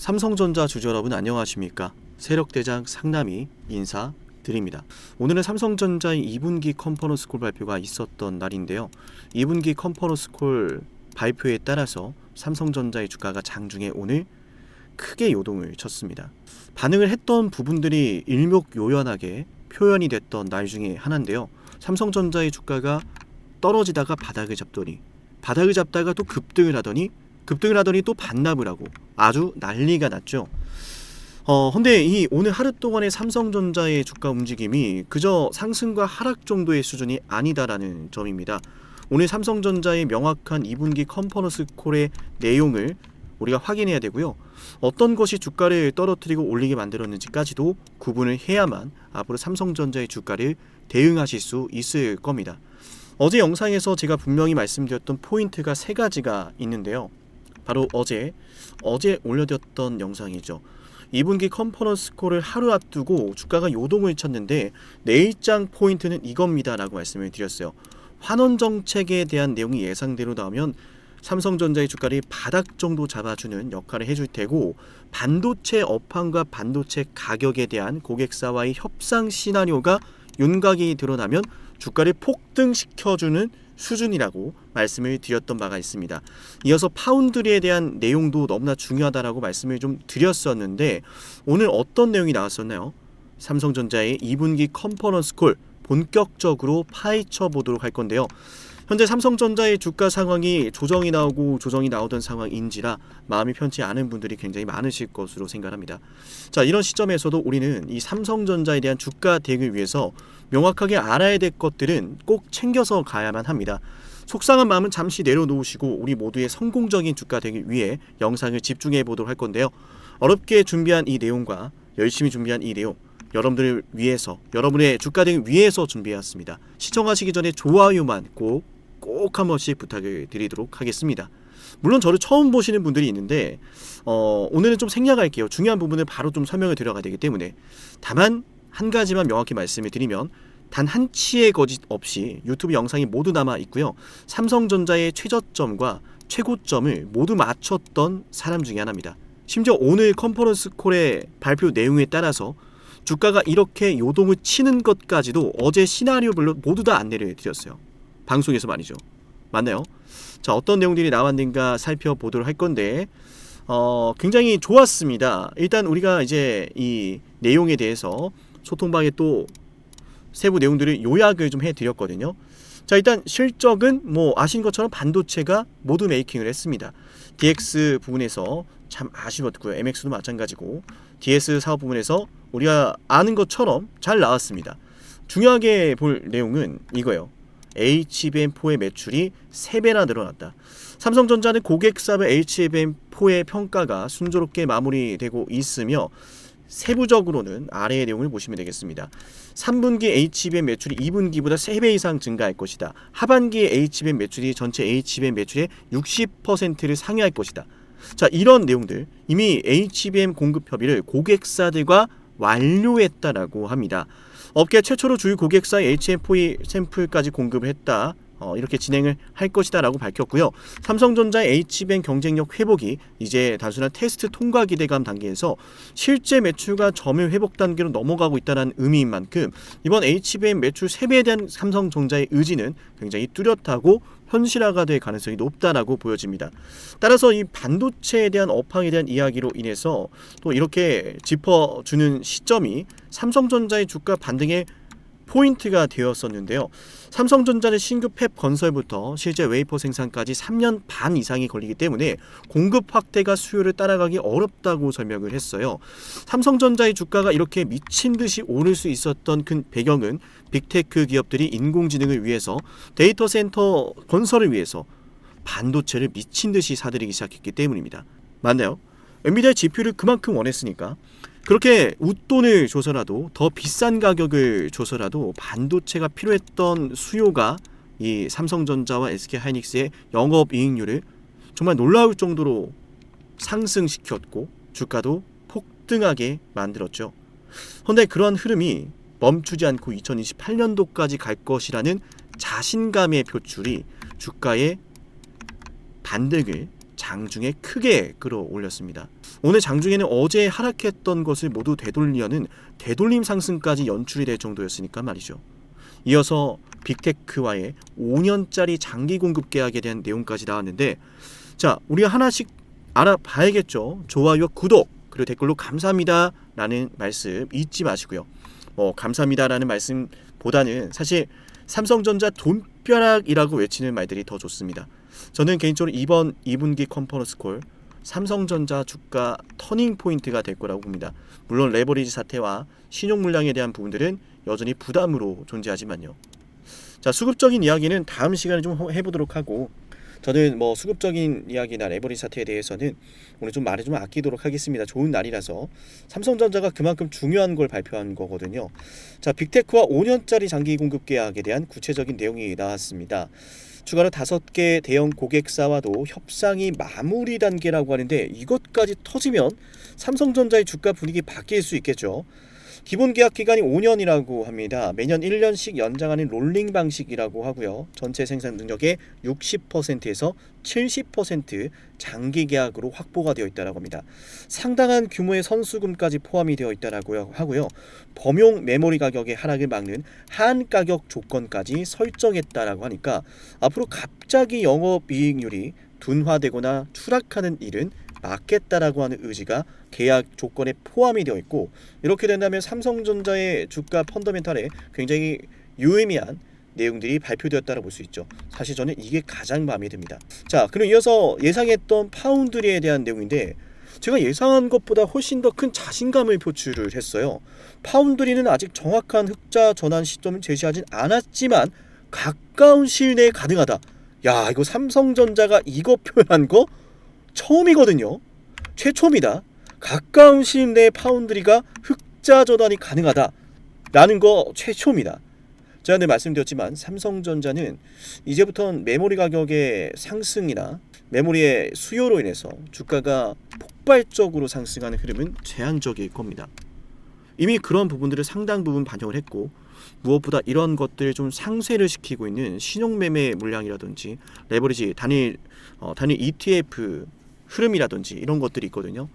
삼성전자 주주 여러분 안녕하십니까? 세력대장 상남이 인사드립니다. 오늘은 삼성전자의 2분기 컨퍼런스 콜 발표가 있었던 날인데요. 2분기 컨퍼런스 콜 발표에 따라서 삼성전자의 주가가 장중에 오늘 크게 요동을 쳤습니다. 반응을 했던 부분들이 일목요연하게 표현이 됐던 날 중에 하나인데요. 삼성전자의 주가가 떨어지다가 바닥을 잡다가 또 급등을 하더니 또 반납을 하고 아주 난리가 났죠. 근데 이 오늘 하루 동안의 삼성전자의 주가 움직임이 그저 상승과 하락 정도의 수준이 아니다라는 점입니다. 오늘 삼성전자의 명확한 2분기 컨퍼런스 콜의 내용을 우리가 확인해야 되고요. 어떤 것이 주가를 떨어뜨리고 올리게 만들었는지까지도 구분을 해야만 앞으로 삼성전자의 주가를 대응하실 수 있을 겁니다. 어제 영상에서 제가 분명히 말씀드렸던 포인트가 세 가지가 있는데요. 바로 어제 올려드렸던 영상이죠. 2분기 컨퍼런스 콜을 하루 앞두고 주가가 요동을 쳤는데 내일장 포인트는 이겁니다 라고 말씀을 드렸어요. 환원 정책에 대한 내용이 예상대로 나오면 삼성전자의 주가를 바닥 정도 잡아주는 역할을 해줄 테고, 반도체 업황과 반도체 가격에 대한 고객사와의 협상 시나리오가 윤곽이 드러나면 주가를 폭등시켜주는 수준이라고 말씀을 드렸던 바가 있습니다. 이어서 파운드리에 대한 내용도 너무나 중요하다라고 말씀을 좀 드렸었는데 오늘 어떤 내용이 나왔었나요? 삼성전자의 2분기 컨퍼런스 콜 본격적으로 파헤쳐 보도록 할 건데요. 현재 삼성전자의 주가 상황이 조정이 나오던 상황인지라 마음이 편치 않은 분들이 굉장히 많으실 것으로 생각합니다. 자, 이런 시점에서도 우리는 이 삼성전자에 대한 주가 대응을 위해서 명확하게 알아야 될 것들은 꼭 챙겨서 가야만 합니다. 속상한 마음은 잠시 내려놓으시고 우리 모두의 성공적인 주가 대응을 위해 영상을 집중해 보도록 할 건데요. 어렵게 준비한 이 내용과 열심히 준비한 이 내용, 여러분들을 위해서, 여러분의 주가 대응을 위해서 준비해왔습니다. 시청하시기 전에 좋아요만 꼭 한 번씩 부탁을 드리도록 하겠습니다. 물론 저를 처음 보시는 분들이 있는데 오늘은 좀 생략할게요. 중요한 부분을 바로 좀 설명을 드려가야 되기 때문에. 다만 한 가지만 명확히 말씀을 드리면 단 한 치의 거짓 없이 유튜브 영상이 모두 남아 있고요. 삼성전자의 최저점과 최고점을 모두 맞췄던 사람 중에 하나입니다. 심지어 오늘 컨퍼런스 콜의 발표 내용에 따라서 주가가 이렇게 요동을 치는 것까지도 어제 시나리오별로 모두 다 안내를 드렸어요. 방송에서 말이죠. 맞나요? 자, 어떤 내용들이 나왔는가 살펴보도록 할 건데 굉장히 좋았습니다. 일단 우리가 이제 이 내용에 대해서 소통방에 또 세부 내용들을 요약을 좀 해드렸거든요. 자, 일단 실적은 뭐 아신 것처럼 반도체가 모두 메이킹을 했습니다. DX 부분에서 참 아쉬웠고요. MX도 마찬가지고 DS 사업 부분에서 우리가 아는 것처럼 잘 나왔습니다. 중요하게 볼 내용은 이거예요. HBM4의 매출이 3배나 늘어났다. 삼성전자는 고객사별 HBM4의 평가가 순조롭게 마무리되고 있으며 세부적으로는 아래의 내용을 보시면 되겠습니다. 3분기 HBM 매출이 2분기보다 3배 이상 증가할 것이다. 하반기에 HBM 매출이 전체 HBM 매출의 60%를 상회할 것이다. 자, 이런 내용들, 이미 HBM 공급 협의를 고객사들과 완료했다라고 합니다. 업계 최초로 주요 고객사의 HBM4 샘플까지 공급을 했다. 이렇게 진행을 할 것이다 라고 밝혔고요. 삼성전자의 HBM 경쟁력 회복이 이제 단순한 테스트 통과 기대감 단계에서 실제 매출과 점유 회복 단계로 넘어가고 있다는 의미인 만큼 이번 HBM 매출 3배에 대한 삼성전자의 의지는 굉장히 뚜렷하고 현실화가 될 가능성이 높다라고 보여집니다. 따라서 이 반도체에 대한 업황에 대한 이야기로 인해서 또 이렇게 짚어주는 시점이 삼성전자의 주가 반등의 포인트가 되었었는데요. 삼성전자는 신규 팹 건설부터 실제 웨이퍼 생산까지 3년 반 이상이 걸리기 때문에 공급 확대가 수요를 따라가기 어렵다고 설명을 했어요. 삼성전자의 주가가 이렇게 미친 듯이 오를 수 있었던 큰 배경은 빅테크 기업들이 인공지능을 위해서, 데이터 센터 건설을 위해서 반도체를 미친 듯이 사들이기 시작했기 때문입니다. 맞나요? 엔비디아 GPU를 그만큼 원했으니까 그렇게 웃돈을 줘서라도, 더 비싼 가격을 줘서라도 반도체가 필요했던 수요가 이 삼성전자와 SK하이닉스의 영업이익률을 정말 놀라울 정도로 상승시켰고 주가도 폭등하게 만들었죠. 그런데 그러한 흐름이 멈추지 않고 2028년도까지 갈 것이라는 자신감의 표출이 주가의 반등을 장중에 크게 끌어올렸습니다. 오늘 장중에는 어제 하락했던 것을 모두 되돌리려는 되돌림 상승까지 연출이 될 정도였으니까 말이죠. 이어서 빅테크와의 5년짜리 장기 공급 계약에 대한 내용까지 나왔는데, 자, 우리가 하나씩 알아봐야겠죠. 좋아요, 구독, 그리고 댓글로 감사합니다 라는 말씀 잊지 마시고요. 감사합니다라는 말씀보다는 사실 삼성전자 돈벼락이라고 외치는 말들이 더 좋습니다. 저는 개인적으로 이번 2분기 컨퍼런스콜 삼성전자 주가 터닝포인트가 될 거라고 봅니다. 물론 레버리지 사태와 신용 물량에 대한 부분들은 여전히 부담으로 존재하지만요. 자, 수급적인 이야기는 다음 시간에 좀 해보도록 하고, 저는 수급적인 이야기나 레버리지 사태에 대해서는 오늘 좀 말을 좀 아끼도록 하겠습니다. 좋은 날이라서. 삼성전자가 그만큼 중요한 걸 발표한 거거든요. 자, 빅테크와 5년짜리 장기 공급 계약에 대한 구체적인 내용이 나왔습니다. 추가로 5개 대형 고객사와도 협상이 마무리 단계라고 하는데, 이것까지 터지면 삼성전자의 주가 분위기 바뀔 수 있겠죠. 기본 계약 기간이 5년이라고 합니다. 매년 1년씩 연장하는 롤링 방식이라고 하고요. 전체 생산 능력의 60%에서 70% 장기 계약으로 확보가 되어 있다고 합니다. 상당한 규모의 선수금까지 포함이 되어 있다고 하고요. 범용 메모리 가격의 하락을 막는 한 가격 조건까지 설정했다라고 하니까 앞으로 갑자기 영업이익률이 둔화되거나 추락하는 일은 막겠다라고 하는 의지가 계약 조건에 포함이 되어 있고, 이렇게 된다면 삼성전자의 주가 펀더멘탈에 굉장히 유의미한 내용들이 발표되었다고 볼 수 있죠. 사실 저는 이게 가장 마음에 듭니다. 자, 그럼 이어서 예상했던 파운드리에 대한 내용인데, 제가 예상한 것보다 훨씬 더 큰 자신감을 표출을 했어요. 파운드리는 아직 정확한 흑자 전환 시점을 제시하진 않았지만 가까운 시일 내에 가능하다. 야, 이거 삼성전자가 이거 표현한 거 처음이거든요. 최초입니다. 가까운 시일 내에 파운드리가 흑자 전환이 가능하다 라는 거 최초입니다. 제가 늘 말씀드렸지만 삼성전자는 이제부터는 메모리 가격의 상승이나 메모리의 수요로 인해서 주가가 폭발적으로 상승하는 흐름은 제한적일 겁니다. 이미 그런 부분들을 상당 부분 반영을 했고, 무엇보다 이런 것들을 좀 상쇄를 시키고 있는 신용매매 물량이라든지 레버리지 단일 ETF 흐름이라든지 이런 것들이 있거든요.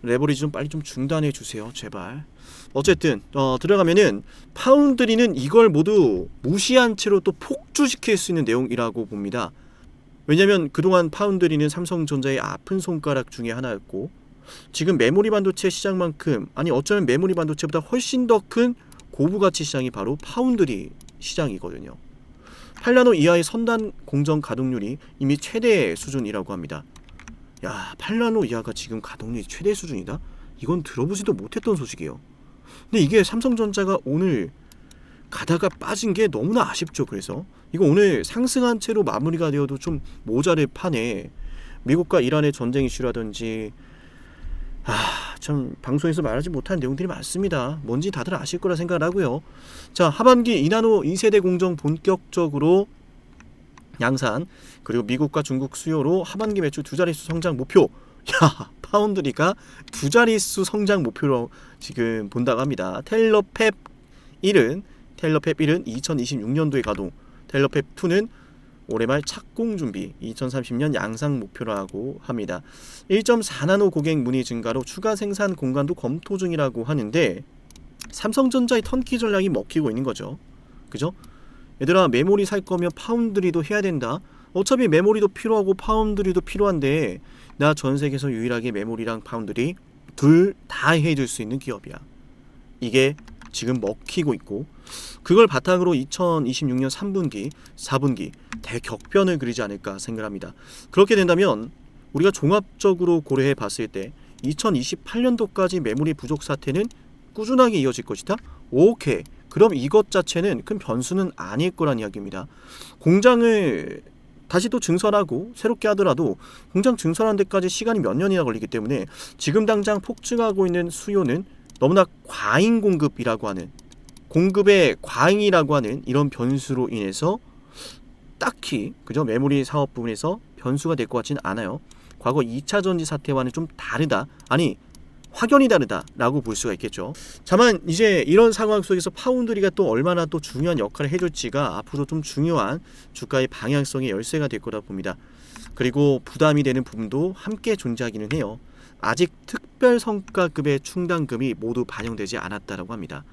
레버리지 좀 빨리 좀 중단해 주세요, 제발. 어쨌든 들어가면은 파운드리는 이걸 모두 무시한 채로 또 폭주시킬 수 있는 내용이라고 봅니다. 왜냐하면 그동안 파운드리는 삼성전자의 아픈 손가락 중에 하나였고, 지금 메모리 반도체 시장만큼, 아니 어쩌면 메모리 반도체보다 훨씬 더 큰 고부가치 시장이 바로 파운드리 시장이거든요. 8나노 이하의 선단 공정 가동률이 이미 최대 수준이라고 합니다. 야, 8나노 이하가 지금 가동률이 최대 수준이다? 이건 들어보지도 못했던 소식이에요. 근데 이게 삼성전자가 오늘 가다가 빠진 게 너무나 아쉽죠. 그래서 이거 오늘 상승한 채로 마무리가 되어도 좀 모자랄 판에 미국과 이란의 전쟁 이슈라든지 참 방송에서 말하지 못한 내용들이 많습니다. 뭔지 다들 아실 거라 생각을 하고요. 자, 하반기 2나노 2세대 공정 본격적으로 양산, 그리고 미국과 중국 수요로 하반기 매출 2자릿수 성장 목표. 야, 파운드리가 2자릿수 성장 목표로 지금 본다고 합니다. 텔러팹 1은 2026년도에 가동, 텔러팹 2는 올해 말 착공 준비, 2030년 양상 목표라고 합니다. 1.4나노 고객 문의 증가로 추가 생산 공간도 검토 중이라고 하는데, 삼성전자의 턴키 전략이 먹히고 있는 거죠. 그죠? 얘들아, 메모리 살 거면 파운드리도 해야 된다. 어차피 메모리도 필요하고 파운드리도 필요한데 나 전 세계에서 유일하게 메모리랑 파운드리 둘 다 해줄 수 있는 기업이야. 이게 지금 먹히고 있고, 그걸 바탕으로 2026년 3분기, 4분기 대격변을 그리지 않을까 생각합니다. 그렇게 된다면 우리가 종합적으로 고려해 봤을 때 2028년도까지 메모리 부족 사태는 꾸준하게 이어질 것이다? 오케이. 그럼 이것 자체는 큰 변수는 아닐 거란 이야기입니다. 공장을 다시 또 증설하고 새롭게 하더라도 공장 증설하는 데까지 시간이 몇 년이나 걸리기 때문에 지금 당장 폭증하고 있는 수요는 너무나 과잉 공급이라고 하는, 공급의 과잉이라고 하는 이런 변수로 인해서 딱히 그죠, 메모리 사업 부분에서 변수가 될 것 같지는 않아요. 과거 2차 전지 사태와는 좀 다르다, 아니 확연히 다르다라고 볼 수가 있겠죠. 다만 이제 이런 상황 속에서 파운드리가 또 얼마나 또 중요한 역할을 해줄지가 앞으로 좀 중요한 주가의 방향성의 열쇠가 될 거라 봅니다. 그리고 부담이 되는 부분도 함께 존재하기는 해요. 아직 특별 성과급의 충당금이 모두 반영되지 않았다고 합니다.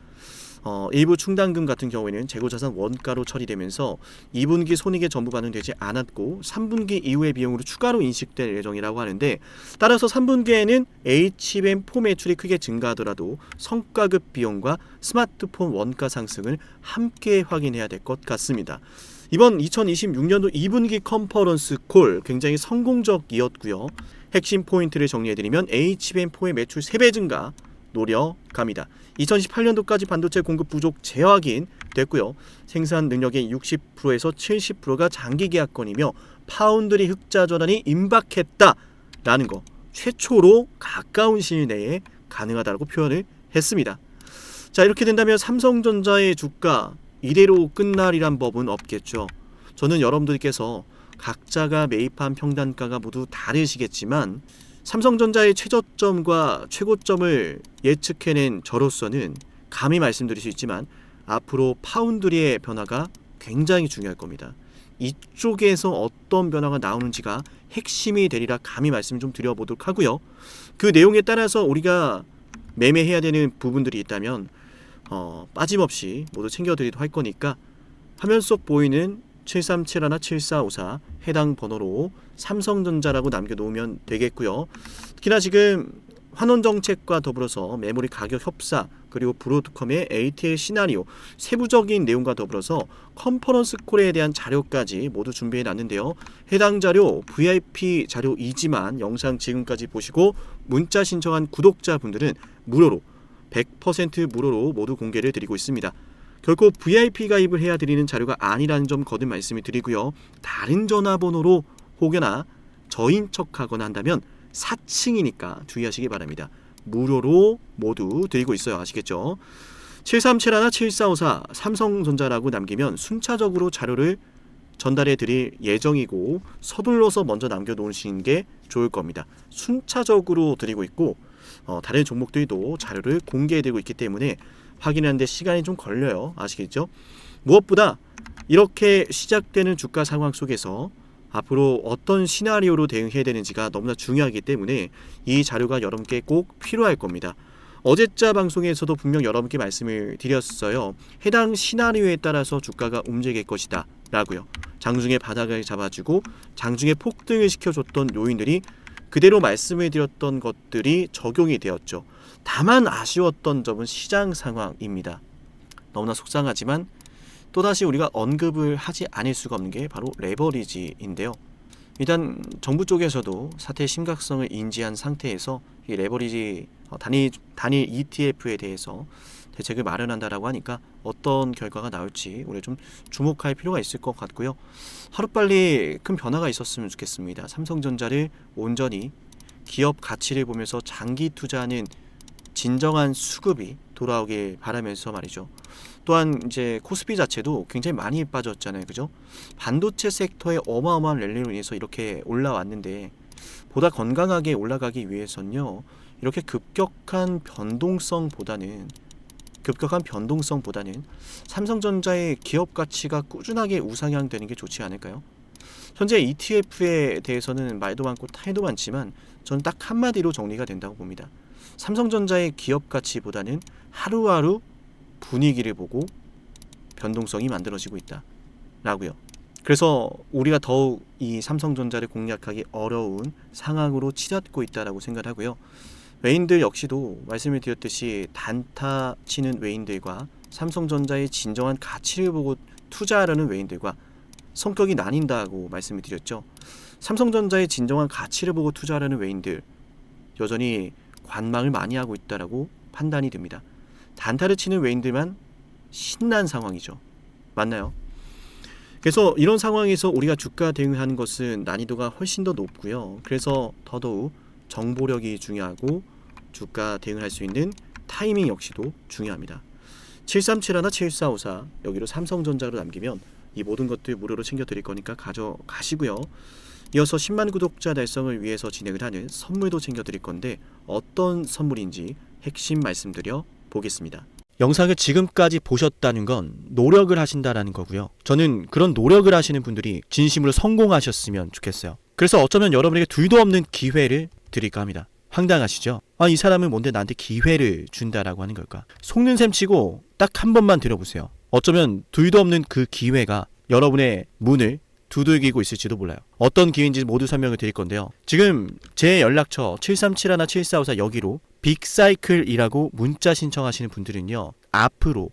일부 충당금 같은 경우에는 재고자산 원가로 처리되면서 2분기 손익의 전부 반영되지 않았고 3분기 이후의 비용으로 추가로 인식될 예정이라고 하는데, 따라서 3분기에는 H밴4 매출이 크게 증가하더라도 성과급 비용과 스마트폰 원가 상승을 함께 확인해야 될 것 같습니다. 이번 2026년도 2분기 컨퍼런스 콜 굉장히 성공적이었고요. 핵심 포인트를 정리해드리면 H밴4의 매출 3배 증가 노려갑니다. 2018년도까지 반도체 공급 부족 재확인 됐고요. 생산 능력의 60%에서 70%가 장기 계약권이며 파운드리 흑자 전환이 임박했다라는 거 최초로 가까운 시일 내에 가능하다고 표현을 했습니다. 자, 이렇게 된다면 삼성전자의 주가 이대로 끝날이란 법은 없겠죠. 저는 여러분들께서 각자가 매입한 평단가가 모두 다르시겠지만 삼성전자의 최저점과 최고점을 예측해낸 저로서는 감히 말씀드릴 수 있지만 앞으로 파운드리의 변화가 굉장히 중요할 겁니다. 이쪽에서 어떤 변화가 나오는지가 핵심이 되리라 감히 말씀 좀 드려보도록 하고요. 그 내용에 따라서 우리가 매매해야 되는 부분들이 있다면 빠짐없이 모두 챙겨드리도록 할 거니까 화면 속 보이는 7371-7454 해당 번호로 삼성전자라고 남겨놓으면 되겠고요. 특히나 지금 환원 정책과 더불어서 메모리 가격 협사 그리고 브로드컴의 ATL 시나리오 세부적인 내용과 더불어서 컨퍼런스 콜에 대한 자료까지 모두 준비해 놨는데요. 해당 자료 VIP 자료이지만 영상 지금까지 보시고 문자 신청한 구독자분들은 무료로 100% 무료로 모두 공개를 드리고 있습니다. 결코 VIP 가입을 해야 드리는 자료가 아니라는 점 거듭 말씀을 드리고요. 다른 전화번호로 혹여나 저인 척하거나 한다면 사칭이니까 주의하시기 바랍니다. 무료로 모두 드리고 있어요. 아시겠죠? 7371-7454 삼성전자라고 남기면 순차적으로 자료를 전달해 드릴 예정이고 서둘러서 먼저 남겨놓으시는 게 좋을 겁니다. 순차적으로 드리고 있고 다른 종목들도 자료를 공개해드리고 있기 때문에 확인하는데 시간이 좀 걸려요. 아시겠죠? 무엇보다 이렇게 시작되는 주가 상황 속에서 앞으로 어떤 시나리오로 대응해야 되는지가 너무나 중요하기 때문에 이 자료가 여러분께 꼭 필요할 겁니다. 어제자 방송에서도 분명 여러분께 말씀을 드렸어요. 해당 시나리오에 따라서 주가가 움직일 것이다 라고요. 장중에 바닥을 잡아주고 장중에 폭등을 시켜줬던 요인들이 그대로 말씀을 드렸던 것들이 적용이 되었죠. 다만 아쉬웠던 점은 시장 상황입니다. 너무나 속상하지만 또다시 우리가 언급을 하지 않을 수가 없는 게 바로 레버리지인데요. 일단 정부 쪽에서도 사태의 심각성을 인지한 상태에서 이 레버리지 단일 ETF에 대해서 대책을 마련한다라고 하니까 어떤 결과가 나올지 우리 좀 주목할 필요가 있을 것 같고요. 하루빨리 큰 변화가 있었으면 좋겠습니다. 삼성전자를 온전히 기업 가치를 보면서 장기 투자하는 진정한 수급이 돌아오길 바라면서 말이죠. 또한 이제 코스피 자체도 굉장히 많이 빠졌잖아요. 그죠? 반도체 섹터의 어마어마한 랠리로 인해서 이렇게 올라왔는데 보다 건강하게 올라가기 위해서는요. 이렇게 급격한 변동성보다는 삼성전자의 기업 가치가 꾸준하게 우상향되는 게 좋지 않을까요? 현재 ETF에 대해서는 말도 많고 타이도 많지만 저는 딱 한마디로 정리가 된다고 봅니다. 삼성전자의 기업 가치보다는 하루하루 분위기를 보고 변동성이 만들어지고 있다 라고요. 그래서 우리가 더욱 이 삼성전자를 공략하기 어려운 상황으로 치닫고 있다라고 생각하고요. 외인들 역시도 말씀을 드렸듯이 단타 치는 외인들과 삼성전자의 진정한 가치를 보고 투자하려는 외인들과 성격이 나뉜다고 말씀을 드렸죠. 삼성전자의 진정한 가치를 보고 투자하려는 외인들 여전히 관망을 많이 하고 있다라고 판단이 됩니다. 단타를 치는 외인들만 신난 상황이죠. 맞나요? 그래서 이런 상황에서 우리가 주가 대응하는 것은 난이도가 훨씬 더 높고요. 그래서 더더욱 정보력이 중요하고 주가 대응할 수 있는 타이밍 역시도 중요합니다. 7371-7454 여기로 삼성전자로 남기면 이 모든 것들 무료로 챙겨드릴 거니까 가져가시고요. 이어서 10만 구독자 달성을 위해서 진행을 하는 선물도 챙겨드릴 건데 어떤 선물인지 핵심 말씀드려 보겠습니다. 영상을 지금까지 보셨다는 건 노력을 하신다라는 거고요. 저는 그런 노력을 하시는 분들이 진심으로 성공하셨으면 좋겠어요. 그래서 어쩌면 여러분에게 둘도 없는 기회를 드릴까 합니다. 황당하시죠? 아, 이 사람은 뭔데 나한테 기회를 준다라고 하는 걸까? 속는 셈 치고 딱 한 번만 들어보세요. 어쩌면 둘도 없는 그 기회가 여러분의 문을 두들기고 있을지도 몰라요. 어떤 기회인지 모두 설명을 드릴 건데요. 지금 제 연락처 7371-7454 여기로 빅사이클이라고 문자 신청하시는 분들은요, 앞으로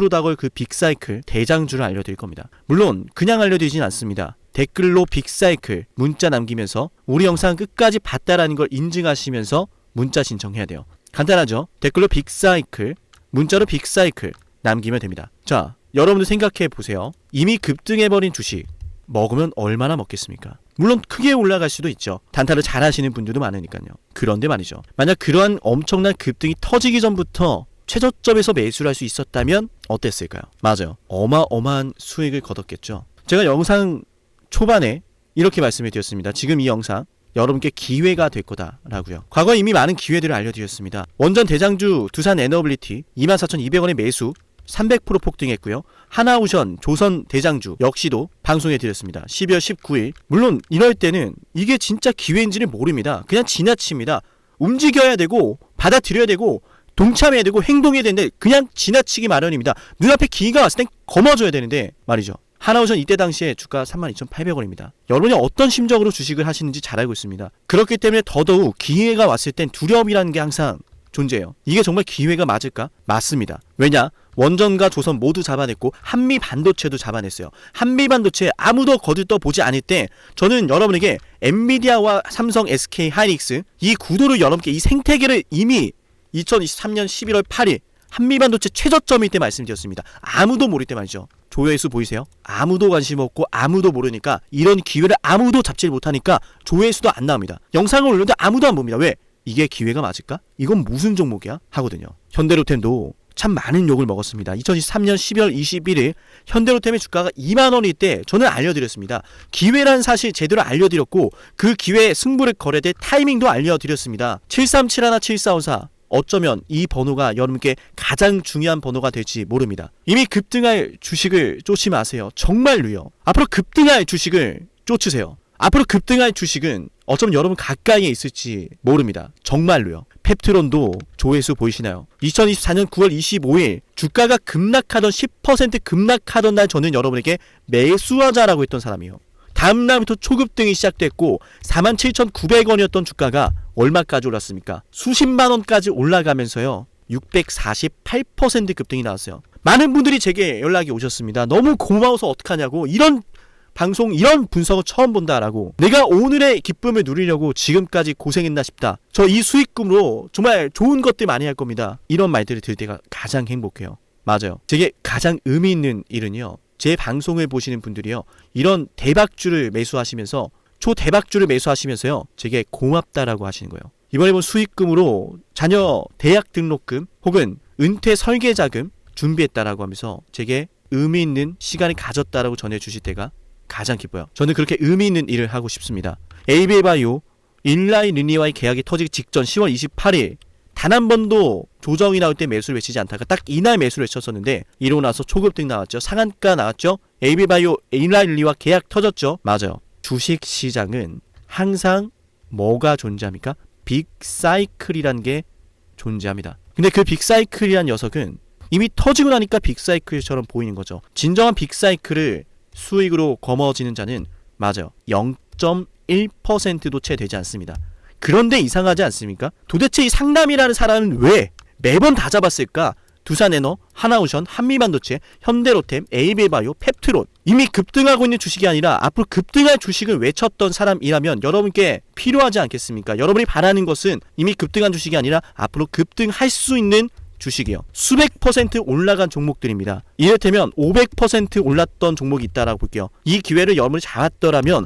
다가올 그 빅사이클 대장주를 알려드릴 겁니다. 물론 그냥 알려드리진 않습니다. 댓글로 빅사이클 문자 남기면서 우리 영상 끝까지 봤다라는 걸 인증하시면서 문자 신청해야 돼요. 간단하죠? 댓글로 빅사이클, 문자로 빅사이클 남기면 됩니다. 자, 여러분들 생각해 보세요. 이미 급등해버린 주식 먹으면 얼마나 먹겠습니까? 물론 크게 올라갈 수도 있죠. 단타를 잘 하시는 분들도 많으니까요. 그런데 말이죠, 만약 그러한 엄청난 급등이 터지기 전부터 최저점에서 매수를 할 수 있었다면 어땠을까요? 맞아요. 어마어마한 수익을 거뒀겠죠. 제가 영상 초반에 이렇게 말씀을 드렸습니다. 지금 이 영상 여러분께 기회가 될 거다라고요. 과거에 이미 많은 기회들을 알려드렸습니다. 원전 대장주 두산 에너빌리티 24,200원의 매수 300% 폭등했고요. 하나오션 조선 대장주 역시도 방송해드렸습니다. 12월 19일. 물론 이럴 때는 이게 진짜 기회인지를 모릅니다. 그냥 지나칩니다. 움직여야 되고 받아들여야 되고 동참해야 되고 행동해야 되는데 그냥 지나치기 마련입니다. 눈앞에 기회가 왔을 땐 거머줘야 되는데 말이죠. 하나오션 이때 당시에 주가 32,800원입니다. 여러분이 어떤 심정으로 주식을 하시는지 잘 알고 있습니다. 그렇기 때문에 더더욱 기회가 왔을 땐 두려움이라는 게 항상 존재해요. 이게 정말 기회가 맞을까? 맞습니다. 왜냐? 원전과 조선 모두 잡아냈고 한미반도체도 잡아냈어요. 한미반도체 아무도 거들떠보지 않을 때 저는 여러분에게 엔비디아와 삼성, SK 하이닉스 이 구도를 여러분께 이 생태계를 이미 2023년 11월 8일 한미반도체 최저점일 때 말씀드렸습니다. 아무도 모를 때 말이죠. 조회수 보이세요? 아무도 관심 없고 아무도 모르니까 이런 기회를 아무도 잡지 못하니까 조회수도 안 나옵니다. 영상을 올렸는데 아무도 안 봅니다. 왜? 이게 기회가 맞을까? 이건 무슨 종목이야? 하거든요. 현대로템도 참 많은 욕을 먹었습니다. 2023년 12월 21일 현대로템의 주가가 2만원일 때 저는 알려드렸습니다. 기회란 사실 제대로 알려드렸고 그 기회에 승부를 걸어야 될 타이밍도 알려드렸습니다. 7371-7454 어쩌면 이 번호가 여러분께 가장 중요한 번호가 될지 모릅니다. 이미 급등할 주식을 쫓지 마세요. 정말로요. 앞으로 급등할 주식을 쫓으세요. 앞으로 급등할 주식은 어쩌면 여러분 가까이에 있을지 모릅니다. 정말로요. 펩트론도 조회수 보이시나요? 2024년 9월 25일 주가가 급락하던 10% 급락하던 날 저는 여러분에게 매수하자라고 했던 사람이에요. 다음 날부터 초급등이 시작됐고 47,900원이었던 주가가 얼마까지 올랐습니까? 수십만 원까지 올라가면서요. 648% 급등이 나왔어요. 많은 분들이 제게 연락이 오셨습니다. 너무 고마워서 어떡하냐고. 이런 방송, 이런 분석을 처음 본다라고. 내가 오늘의 기쁨을 누리려고 지금까지 고생했나 싶다. 저 이 수익금으로 정말 좋은 것들 많이 할 겁니다. 이런 말들을 들을 때가 가장 행복해요. 맞아요. 제게 가장 의미 있는 일은요, 제 방송을 보시는 분들이요, 이런 대박주를 매수하시면서 초대박주를 매수하시면서요, 제게 고맙다라고 하시는 거예요. 이번에 본 수익금으로 자녀 대학 등록금 혹은 은퇴 설계자금 준비했다라고 하면서 제게 의미 있는 시간을 가졌다라고 전해주실 때가 가장 기뻐요. 저는 그렇게 의미 있는 일을 하고 싶습니다. 에이비바이오 일라이 르니와의 계약이 터지기 직전 10월 28일 단 한 번도 조정이 나올 때 매수를 외치지 않다가 딱 이날 매수를 외쳤었는데 이러고 나서 초급등 나왔죠. 상한가 나왔죠. 에이비바이오 일라이 르니와 계약 터졌죠. 맞아요. 주식시장은 항상 뭐가 존재합니까? 빅사이클이라는 게 존재합니다. 근데 그 빅사이클이란 녀석은 이미 터지고 나니까 빅사이클처럼 보이는 거죠. 진정한 빅사이클을 수익으로 거머쥐는 자는 맞아요. 0.1%도 채 되지 않습니다. 그런데 이상하지 않습니까? 도대체 이 상남이라는 사람은 왜 매번 다 잡았을까? 두산에너, 하나오션, 한미반도체, 현대로템, 에이비바이오, 펩트론 이미 급등하고 있는 주식이 아니라 앞으로 급등할 주식을 외쳤던 사람이라면 여러분께 필요하지 않겠습니까? 여러분이 바라는 것은 이미 급등한 주식이 아니라 앞으로 급등할 수 있는 주식이요. 수백 퍼센트 올라간 종목들입니다. 이를테면 500% 올랐던 종목이 있다라고 볼게요. 이 기회를 여러분이 잡았더라면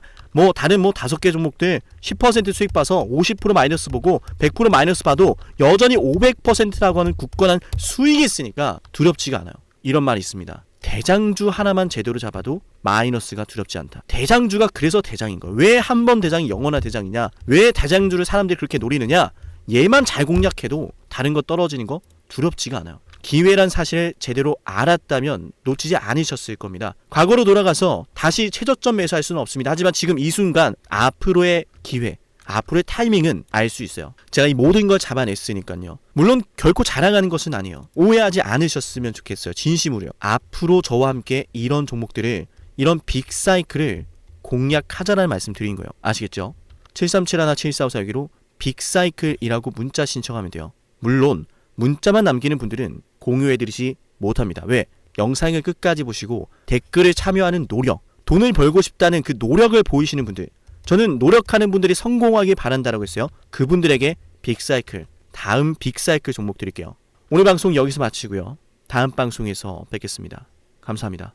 다른 5개 종목들 10% 수익 봐서 50% 마이너스 보고 100% 마이너스 봐도 여전히 500%라고 하는 굳건한 수익이 있으니까 두렵지가 않아요. 이런 말이 있습니다. 대장주 하나만 제대로 잡아도 마이너스가 두렵지 않다. 대장주가 그래서 대장인 거예요. 왜 한 번 대장이 영원한 대장이냐? 왜 대장주를 사람들이 그렇게 노리느냐? 얘만 잘 공략해도 다른 거 떨어지는 거 두렵지가 않아요. 기회란 사실을 제대로 알았다면 놓치지 않으셨을 겁니다. 과거로 돌아가서 다시 최저점 매수할 수는 없습니다. 하지만 지금 이 순간 앞으로의 기회, 앞으로의 타이밍은 알 수 있어요. 제가 이 모든 걸 잡아냈으니까요. 물론 결코 자랑하는 것은 아니에요. 오해하지 않으셨으면 좋겠어요. 진심으로요. 앞으로 저와 함께 이런 종목들을, 이런 빅사이클을 공략하자라는 말씀 드린 거예요. 아시겠죠? 7371-7454 빅사이클이라고 문자 신청하면 돼요. 물론 문자만 남기는 분들은 공유해드리지 못합니다. 왜? 영상을 끝까지 보시고 댓글을 참여하는 노력, 돈을 벌고 싶다는 그 노력을 보이시는 분들, 저는 노력하는 분들이 성공하길 바란다라고 했어요. 그분들에게 빅사이클, 다음 빅사이클 종목 드릴게요. 오늘 방송 여기서 마치고요. 다음 방송에서 뵙겠습니다. 감사합니다.